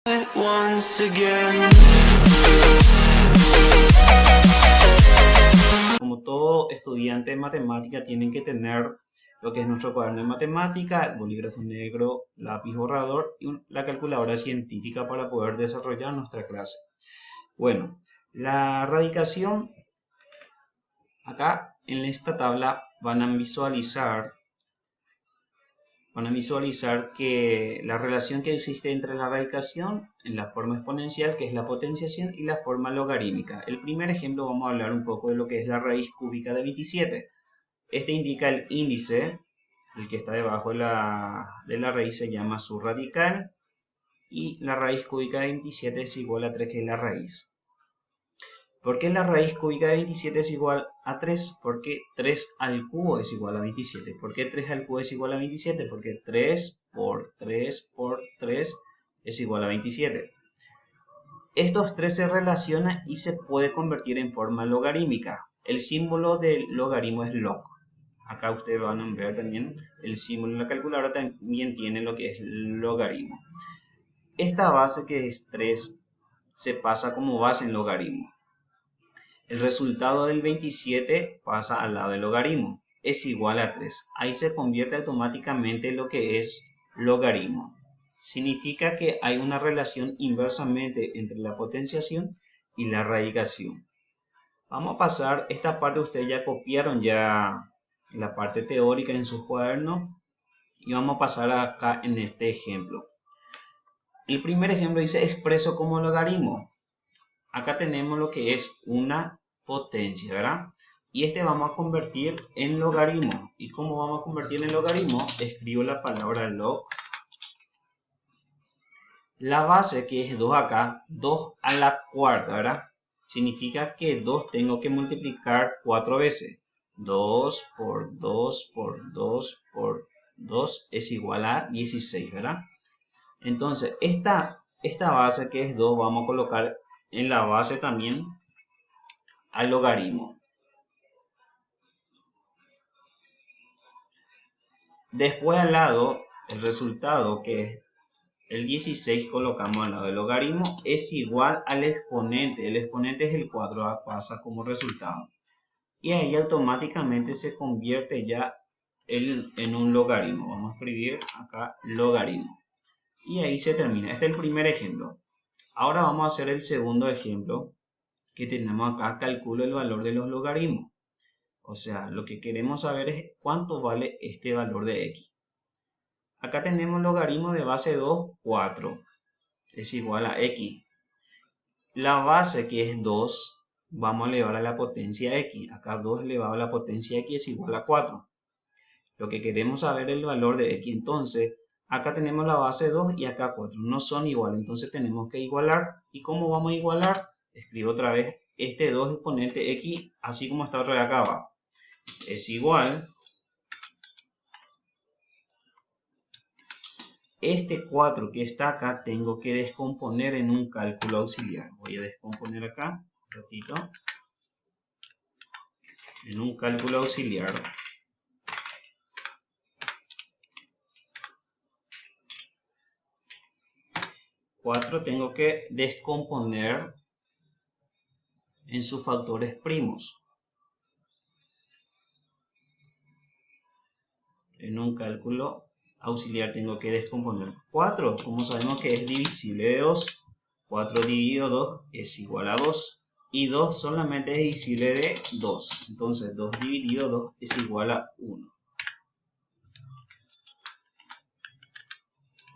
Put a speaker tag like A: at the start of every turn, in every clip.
A: once again.
B: Como todo estudiante de matemática tienen que tener lo que es nuestro cuaderno de matemática, el bolígrafo negro, lápiz borrador y la calculadora científica para poder desarrollar nuestra clase. Bueno, la radicación, acá en esta tabla van a visualizar que la relación que existe entre la radicación en la forma exponencial, que es la potenciación, y la forma logarítmica. El primer ejemplo vamos a hablar un poco de lo que es la raíz cúbica de 27. Este indica el índice, el que está debajo de la raíz se llama su radical, y la raíz cúbica de 27 es igual a 3, que es la raíz. ¿Por qué la raíz cúbica de 27 es igual a 3? Porque 3 al cubo es igual a 27. ¿Por qué 3 al cubo es igual a 27? Porque 3 por 3 por 3 es igual a 27. Estos 3 se relacionan y se puede convertir en forma logarítmica. El símbolo del logaritmo es log. Acá ustedes van a ver también el símbolo en la calculadora, también tiene lo que es logaritmo. Esta base, que es 3, se pasa como base en logaritmo. El resultado del 27 pasa al lado del logaritmo, es igual a 3. Ahí se convierte automáticamente en lo que es logaritmo. Significa que hay una relación inversamente entre la potenciación y la radicación. Vamos a pasar, esta parte ustedes ya copiaron ya la parte teórica en su cuaderno, y vamos a pasar acá en este ejemplo. El primer ejemplo dice expreso como logaritmo. Acá tenemos lo que es una potencia, ¿verdad? Y este vamos a convertir en logaritmo. ¿Y cómo vamos a convertir en logaritmo? Escribo la palabra log. La base, que es 2 acá, 2 a la cuarta, ¿verdad? Significa que 2 tengo que multiplicar 4 veces. 2 por 2 por 2 por 2 es igual a 16, ¿verdad? Entonces, esta base, que es 2, vamos a colocar en la base también al logaritmo. Después al lado, el resultado, que es el 16, colocamos al lado del logaritmo, es igual al exponente. El exponente es el 4, pasa como resultado. Y ahí automáticamente se convierte ya en un logaritmo. Vamos a escribir acá logaritmo. Y ahí se termina. Este es el primer ejemplo. Ahora vamos a hacer el segundo ejemplo, que tenemos acá, calculo el valor de los logaritmos. O sea, lo que queremos saber es cuánto vale este valor de x. Acá tenemos logaritmo de base 2, 4. Es igual a x. La base, que es 2, vamos a elevar a la potencia x. Acá 2 elevado a la potencia x es igual a 4. Lo que queremos saber es el valor de x. Entonces, acá tenemos la base 2 y acá 4. No son iguales, entonces tenemos que igualar. ¿Y cómo vamos a igualar? Escribo otra vez este 2 exponente x, así como está otra vez acá abajo. Es igual. Este 4 que está acá tengo que descomponer en un cálculo auxiliar. Voy a descomponer acá, un ratito, en un cálculo auxiliar. 4 tengo que descomponer en sus factores primos. En un cálculo auxiliar tengo que descomponer 4, como sabemos que es divisible de 2. 4 dividido 2 es igual a 2. Y 2 solamente es divisible de 2. Entonces 2 dividido 2 es igual a 1.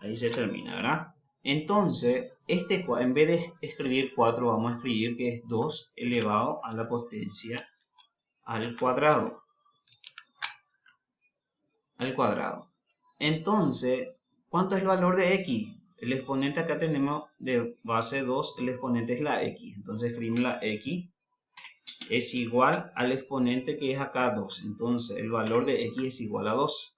B: Ahí se termina, ¿verdad? Entonces, en vez de escribir 4, vamos a escribir que es 2 elevado a la potencia al cuadrado. Entonces, ¿cuánto es el valor de x? El exponente acá tenemos de base 2, el exponente es la x. Entonces escribimos la x es igual al exponente, que es acá 2. Entonces el valor de x es igual a 2.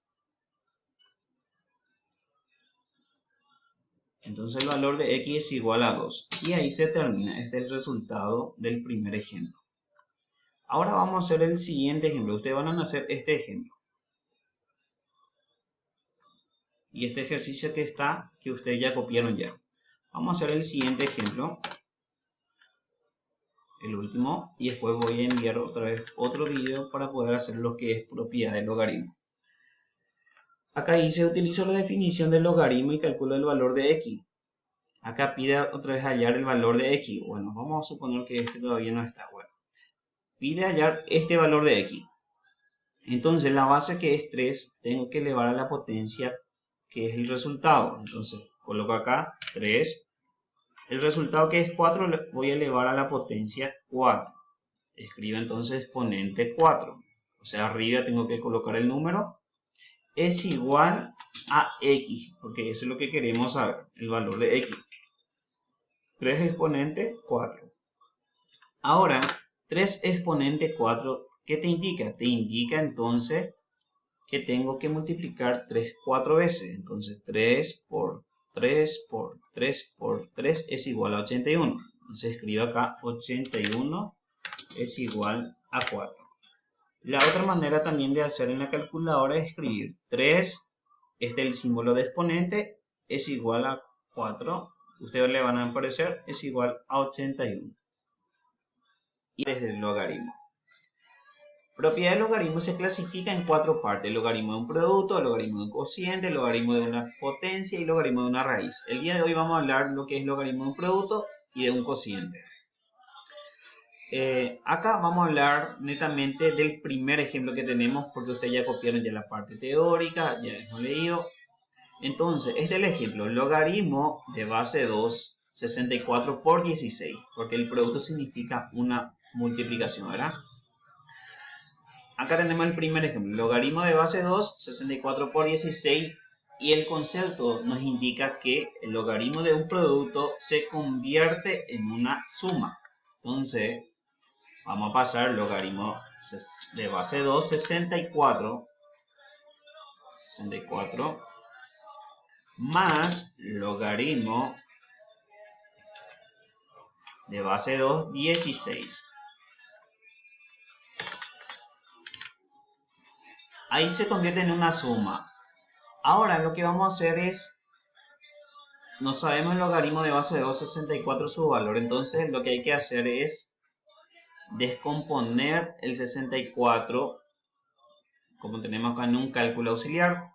B: Entonces el valor de x es igual a 2. Y ahí se termina. Este es el resultado del primer ejemplo. Ahora vamos a hacer el siguiente ejemplo. Ustedes van a hacer este ejemplo. Y este ejercicio que ustedes ya copiaron ya. Vamos a hacer el siguiente ejemplo, el último, y después voy a enviar otra vez otro video para poder hacer lo que es propiedad del logaritmo. Acá dice, utilizo la definición del logaritmo y calculo el valor de x. Acá pide otra vez hallar el valor de x. Bueno, vamos a suponer que este todavía no está. Bueno, pide hallar este valor de x. Entonces la base, que es 3, tengo que elevar a la potencia, que es el resultado. Entonces coloco acá 3. El resultado, que es 4, voy a elevar a la potencia 4. Escribo entonces exponente 4. O sea, arriba tengo que colocar el número. Es igual a x, porque eso es lo que queremos saber, el valor de x. 3 exponente 4. Ahora, 3 exponente 4, ¿qué te indica? Te indica entonces que tengo que multiplicar 3 4 veces. Entonces 3 por 3 por 3 por 3 es igual a 81. Entonces escribo acá 81 es igual a 4. La otra manera también de hacer en la calculadora es escribir 3, este es el símbolo de exponente, es igual a 4. Ustedes le van a aparecer, es igual a 81. Y desde el logaritmo. Propiedad del logaritmo se clasifica en 4 partes: el logaritmo de un producto, el logaritmo de un cociente, el logaritmo de una potencia y el logaritmo de una raíz. El día de hoy vamos a hablar de lo que es el logaritmo de un producto y de un cociente. Acá vamos a hablar netamente del primer ejemplo que tenemos, porque ustedes ya copiaron ya la parte teórica, ya hemos leído. Entonces, este es el ejemplo: logaritmo de base 2, 64 por 16, porque el producto significa una multiplicación, ¿verdad? Acá tenemos el primer ejemplo: logaritmo de base 2, 64 por 16, y el concepto nos indica que el logaritmo de un producto se convierte en una suma. Entonces, vamos a pasar logaritmo de base 2, 64 más logaritmo de base 2, 16. Ahí se convierte en una suma. Ahora lo que vamos a hacer es, no sabemos el logaritmo de base 2, 64 su valor, entonces lo que hay que hacer es descomponer el 64, como tenemos acá en un cálculo auxiliar.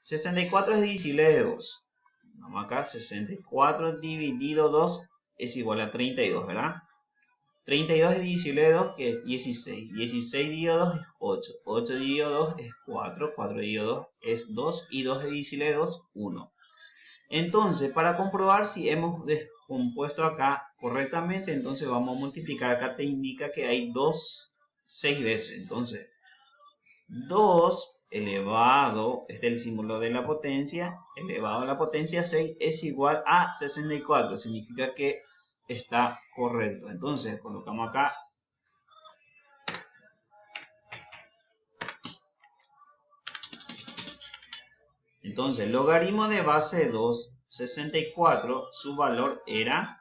B: 64 es divisible de 2. Vamos acá, 64 dividido 2 es igual a 32, ¿verdad? 32 es divisible de 2, que es 16. 16 dividido 2 es 8. 8 dividido 2 es 4. 4 dividido 2 es 2. Y 2 es divisible de 2, 1. Entonces, para comprobar si hemos descompuesto acá correctamente, entonces vamos a multiplicar. Acá te indica que hay 2 6 veces. Entonces, 2 elevado, este es el símbolo de la potencia, elevado a la potencia 6 es igual a 64. Significa que está correcto. Entonces, colocamos acá. Entonces, logaritmo de base 2, 64, su valor era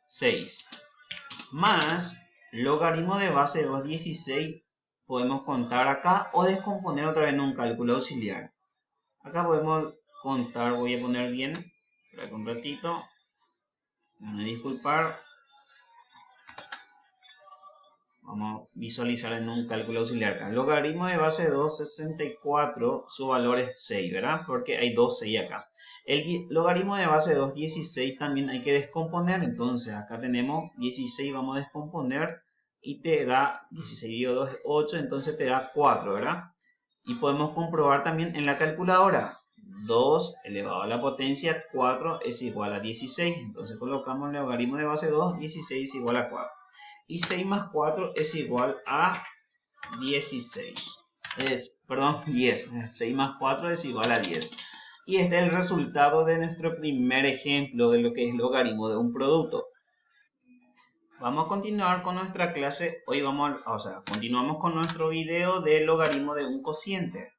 B: 6. Más logaritmo de base 2, 16, podemos contar acá o descomponer otra vez en un cálculo auxiliar. Acá podemos contar, voy a poner bien, espera un ratito, me van a disculpar. Vamos a visualizar en un cálculo auxiliar acá. Logaritmo de base 2, 64, su valor es 6, ¿verdad? Porque hay 2 6 acá. El logaritmo de base 2, 16, también hay que descomponer. Entonces acá tenemos 16, vamos a descomponer y te da 16 dividido 2 es 8, entonces te da 4, ¿verdad? Y podemos comprobar también en la calculadora. 2 elevado a la potencia 4 es igual a 16. Entonces colocamos el logaritmo de base 2, 16 es igual a 4. Y 6 más 4 es igual a 16. 10. 6 más 4 es igual a 10. Y este es el resultado de nuestro primer ejemplo de lo que es logaritmo de un producto. Vamos a continuar con nuestra clase. Hoy continuamos con nuestro video de logaritmo de un cociente.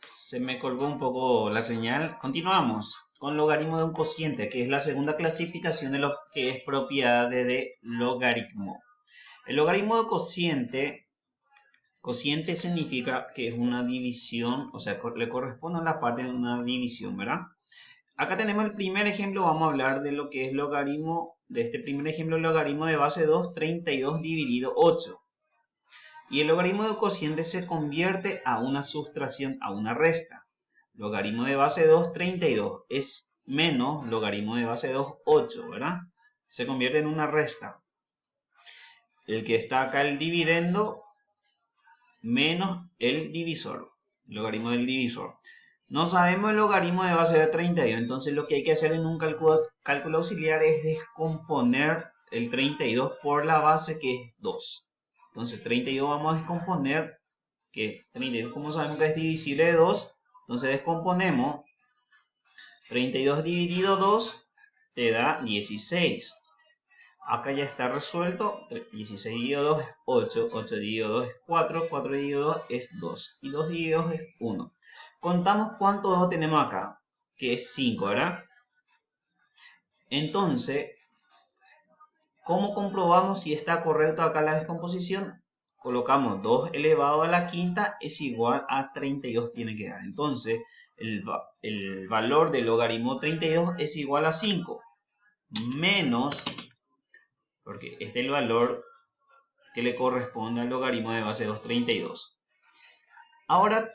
B: Se me colgó un poco la señal. Continuamos con logaritmo de un cociente, que es la segunda clasificación de lo que es propiedad de logaritmo. El logaritmo de cociente Cociente significa que es una división, o sea, le corresponde a la parte de una división, ¿verdad? Acá tenemos el primer ejemplo, vamos a hablar de lo que es logaritmo, de este primer ejemplo, logaritmo de base 2, 32 dividido 8. Y el logaritmo de cociente se convierte a una sustracción, a una resta. Logaritmo de base 2, 32, es menos logaritmo de base 2, 8, ¿verdad? Se convierte en una resta. El que está acá, el dividendo, menos el divisor, el logaritmo del divisor. No sabemos el logaritmo de base de 32, entonces lo que hay que hacer en un cálculo auxiliar es descomponer el 32 por la base, que es 2. Entonces 32 vamos a descomponer, que 32 como sabemos que es divisible de 2, entonces descomponemos 32 dividido 2 te da 16. Acá ya está resuelto. 16 dividido 2 es 8. 8 dividido 2 es 4. 4 dividido 2 es 2. Y 2 dividido 2 es 1. Contamos cuánto 2 tenemos acá, que es 5, ¿verdad? Entonces, ¿cómo comprobamos si está correcto acá la descomposición? Colocamos 2 elevado a la quinta es igual a 32, tiene que dar. Entonces, el valor del logaritmo 32 es igual a 5 menos, porque este es el valor que le corresponde al logaritmo de base 2, 32. Ahora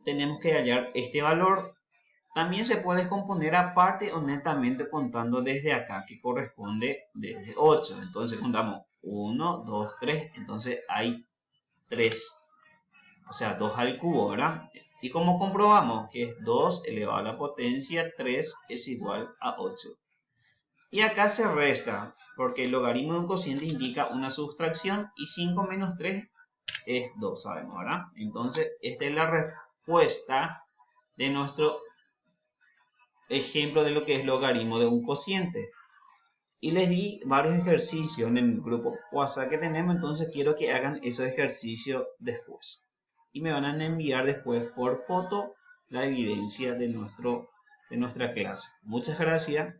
B: tenemos que hallar este valor. También se puede descomponer aparte o netamente contando desde acá, que corresponde desde 8. Entonces contamos 1, 2, 3. Entonces hay 3. O sea, 2 al cubo, ¿verdad? ¿Y cómo comprobamos? Que es 2 elevado a la potencia 3 es igual a 8. Y acá se resta, porque el logaritmo de un cociente indica una sustracción y 5 menos 3 es 2, sabemos, ¿verdad? Entonces, esta es la respuesta de nuestro ejemplo de lo que es logaritmo de un cociente. Y les di varios ejercicios en el grupo WhatsApp que tenemos, entonces quiero que hagan esos ejercicios después. Y me van a enviar después por foto la evidencia de nuestra clase. Muchas gracias.